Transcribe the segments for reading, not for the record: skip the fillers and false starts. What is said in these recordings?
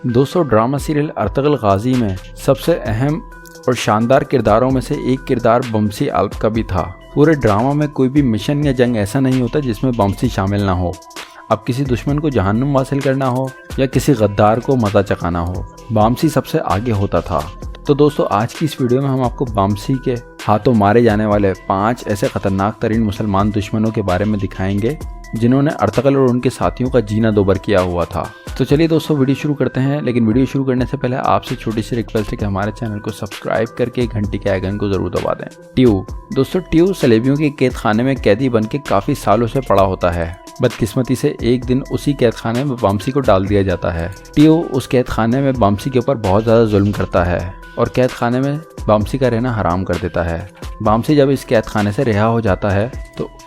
दोस्तों, drama serial Ertugrul गाजी में सबसे अहम और शानदार किरदारों में से एक किरदार बमसी आल्प का भी था। पूरे ड्रामा में कोई भी मिशन या जंग ऐसा नहीं होता जिसमें बमसी शामिल ना हो। अब किसी दुश्मन को जहन्नुम हासिल करना हो या किसी गद्दार को मजा चखाना हो, बमसी सबसे आगे होता था। तो दोस्तों, आज की इस वीडियो में हम आपको बमसी के हाथों मारे जाने वाले 5 ऐसे खतरनाक तरीन मुसलमान दुश्मनों के बारे में दिखाएंगे जिन्होंने अर्तुगरुल और उनके साथियों का जीना दोबर किया हुआ था। तो चलिए दोस्तों, वीडियो शुरू करते हैं। लेकिन वीडियो शुरू करने से पहले आपसे छोटी सी रिक्वेस्ट है कि हमारे चैनल को सब्सक्राइब करके घंटी के आइकन को जरूर दबा दें। ट्यू दोस्तों, ट्यू सलेबियों के कैद खाने में कैदी बन के काफी सालों से पड़ा होता है। बदकिस्मती से एक दिन उसी कैद खाने में बमसी को डाल दिया जाता है। ट्यू उस कैद खाने में बमसी के ऊपर बहुत ज्यादा जुल्म करता है और कैद खाने में बमसी का रहना हराम कर देता है। बमसी जब इस कैद खाने से रिहा हो जाता है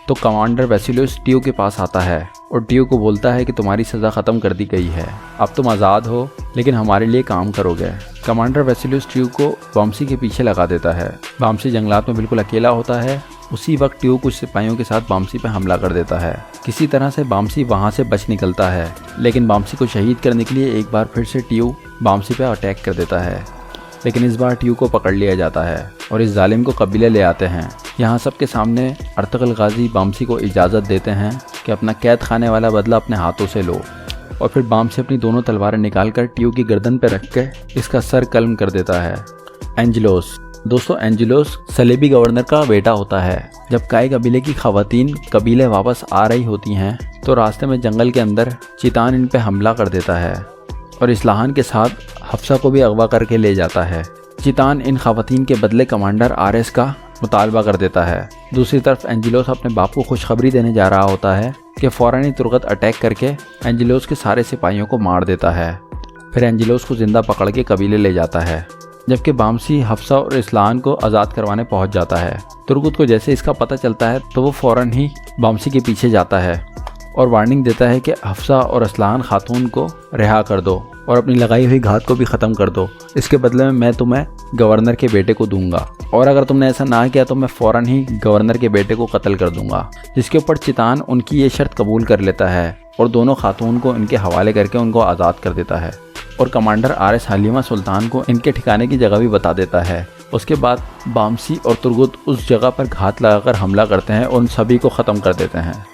तो कमांडर वैसिलियस ट्यू के पास आता है और ट्यू को बोलता है कि तुम्हारी सज़ा ख़त्म कर दी गई है, अब तुम आज़ाद हो, लेकिन हमारे लिए काम करोगे। कमांडर वैसिलियस ट्यू को बमसी के पीछे लगा देता है। बमसी जंगलात में बिल्कुल अकेला होता है। उसी वक्त ट्यू कुछ सिपाहियों के साथ बमसी पर हमला कर देता है। किसी तरह से बमसी वहाँ से बच निकलता है, लेकिन बमसी को शहीद करने के लिए एक बार फिर से ट्यू बमसी पर अटैक कर देता है। लेकिन इस बार ट्यू को पकड़ लिया जाता है और इस जालिम को कबीले ले आते हैं। यहाँ सबके सामने अर्तुगरुल गाजी बमसी को इजाज़त देते हैं कि अपना कैद खाने वाला बदला अपने हाथों से लो, और फिर बमसी अपनी दोनों तलवारें निकालकर ट्यू की गर्दन पर रख के इसका सर कलम कर देता है। एंजेलोस दोस्तों, एंजेलोस सलेबी गवर्नर का बेटा होता है। जब काई कबीले की खवातीन कबीले वापस आ रही होती हैं तो रास्ते में जंगल के अंदर चितान इन पे हमला कर देता है और इस्लाहान के साथ हफ्सा को भी अगवा करके ले जाता है। चितान इन खवातीन के बदले कमांडर आरएस का मुतालबा कर देता है। दूसरी तरफ एंजेलोस अपने बाप को खुशखबरी देने जा रहा होता है कि फौरन ही तुरगत अटैक करके एंजेलोस के सारे सिपाहियों को मार देता है। फिर एंजेलोस को जिंदा पकड़ के कबीले ले जाता है। जबकि बमसी हफ्सा और इस्लाहान को आज़ाद करवाने पहुंच जाता है। तुरगत को जैसे इसका पता चलता है तो वो फौरन ही बमसी के पीछे जाता है और वार्निंग देता है कि हफ्सा और इस्लाहान खातून को रिहा कर दो और अपनी लगाई हुई घात को भी ख़त्म कर दो। इसके बदले में मैं तुम्हें गवर्नर के बेटे को दूंगा, और अगर तुमने ऐसा ना किया तो मैं फ़ौरन ही गवर्नर के बेटे को कत्ल कर दूंगा। जिसके ऊपर चितान उनकी ये शर्त कबूल कर लेता है और दोनों खातून को इनके हवाले करके उनको आज़ाद कर देता है। और कमांडर आरएस हलीमा सुल्तान को इनके ठिकाने की जगह भी बता देता है। उसके बाद बमसी और तुरगुत उस जगह पर घात लगाकर हमला करते हैं और उन सभी को ख़त्म कर देते हैं।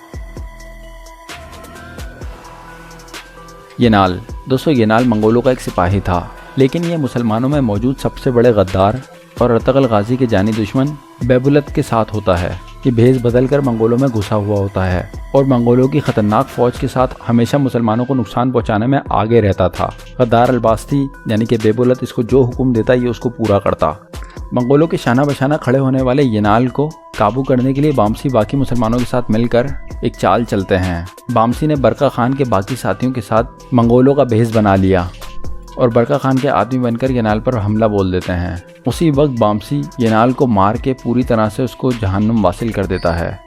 येनाल दोस्तों, येनाल मंगोलों का एक सिपाही था, लेकिन ये मुसलमानों में मौजूद सबसे बड़े गद्दार और अर्तुगरुल गाजी के जानी दुश्मन बैबुलत के साथ होता है। ये भेष बदलकर मंगोलों में घुसा हुआ होता है और मंगोलों की खतरनाक फौज के साथ हमेशा मुसलमानों को नुकसान पहुंचाने में आगे रहता था। गद्दार अलबास्ती यानी कि बैबुलत इसको जो हुक्म देता ये उसको पूरा करता। मंगोलों के शाना बशाना खड़े होने वाले येनाल को काबू करने के लिए बमसी बाकी मुसलमानों के साथ मिलकर एक चाल चलते हैं। बमसी ने बरका खान के बाकी साथियों के साथ मंगोलों का भेष बना लिया और बरका खान के आदमी बनकर येनाल पर हमला बोल देते हैं। उसी वक्त बमसी येनाल को मार के पूरी तरह से उसको जहन्नुम वासिल कर देता है।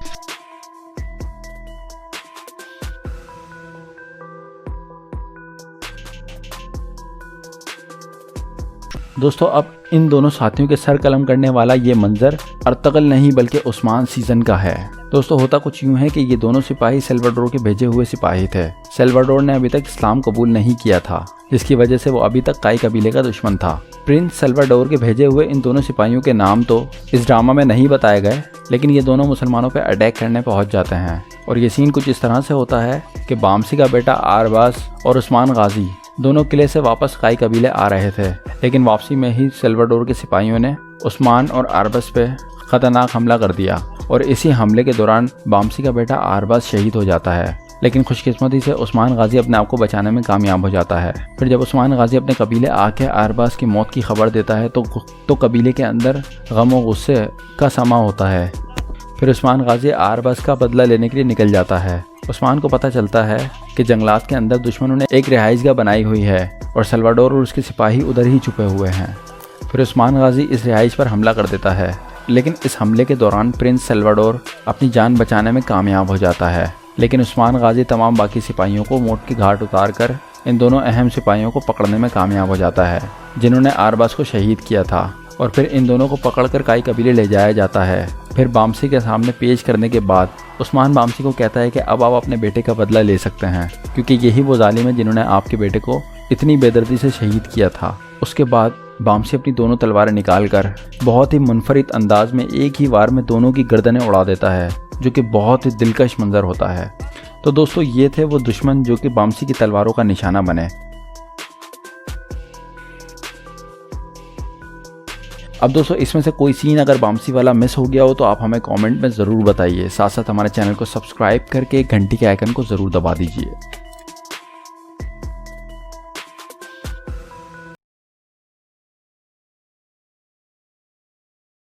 दोस्तों, अब इन दोनों साथियों के सर कलम करने वाला ये मंजर अर्तुगरुल नहीं बल्कि उस्मान सीजन का है। दोस्तों, होता कुछ यूं है कि ये दोनों सिपाही सेल्वाडोर के भेजे हुए सिपाही थे। सेल्वाडोर ने अभी तक इस्लाम कबूल नहीं किया था, जिसकी वजह से वो अभी तक काई कबीले का दुश्मन था। प्रिंस सेल्वाडोर के भेजे हुए इन दोनों सिपाहियों के नाम तो इस ड्रामा में नहीं बताए गए, लेकिन ये दोनों मुसलमानों पर अटैक करने पहुंच जाते हैं। और ये सीन कुछ इस तरह से होता है कि बमसी का बेटा आरबास और उस्मान गाजी दोनों किले से वापस काई कबीले आ रहे थे, लेकिन वापसी में ही सेल्वाडोर के सिपाहियों ने उस्मान और आरबास पे खतरनाक हमला कर दिया और इसी हमले के दौरान बमसी का बेटा आरबास शहीद हो जाता है। लेकिन खुशकिस्मती से उस्मान गाजी अपने आप को बचाने में कामयाब हो जाता है। फिर जब उस्मान गाजी अपने कबीले आके आरबास की मौत की खबर देता है तो कबीले के अंदर गम और गुस्से का समा होता है। फिर उस्मान गाजी आरबास का बदला लेने के लिए निकल जाता है। उस्मान को पता चलता है कि जंगलात के अंदर दुश्मनों ने एक रिहाइशगाह बनाई हुई है और सेल्वाडोर और उसके सिपाही उधर ही छुपे हुए हैं। फिर उस्मान गाजी इस रिहाइश पर हमला कर देता है, लेकिन इस हमले के दौरान प्रिंस सेल्वाडोर अपनी जान बचाने में कामयाब हो जाता है। लेकिन उस्मान गाजी तमाम बाकी सिपाहियों को मौत की घाट उतार कर इन दोनों अहम सिपाहियों को पकड़ने में कामयाब हो जाता है जिन्होंने आरबास को शहीद किया था। और फिर इन दोनों को पकड़कर काई कबीले ले जाया जाता है। फिर बमसी के सामने पेश करने के बाद उस्मान बमसी को कहता है कि अब आप अपने बेटे का बदला ले सकते हैं, क्योंकि यही वो जालिम है जिन्होंने आपके बेटे को इतनी बेदर्दी से शहीद किया था। उसके बाद बामसी अपनी दोनों तलवारें निकालकर बहुत ही मुनफरिद अंदाज में एक ही वार में दोनों की गर्दनें उड़ा देता है, जो कि बहुत ही दिलकश मंजर होता है। तो दोस्तों ये थे वो दुश्मन जो कि बामसी की तलवारों का निशाना बने। अब दोस्तों इसमें से कोई सीन अगर बामसी वाला मिस हो गया हो तो आप हमें कमेंट में ज़रूर बताइए। साथ साथ हमारे चैनल को सब्सक्राइब करके घंटी के आइकन को ज़रूर दबा दीजिए।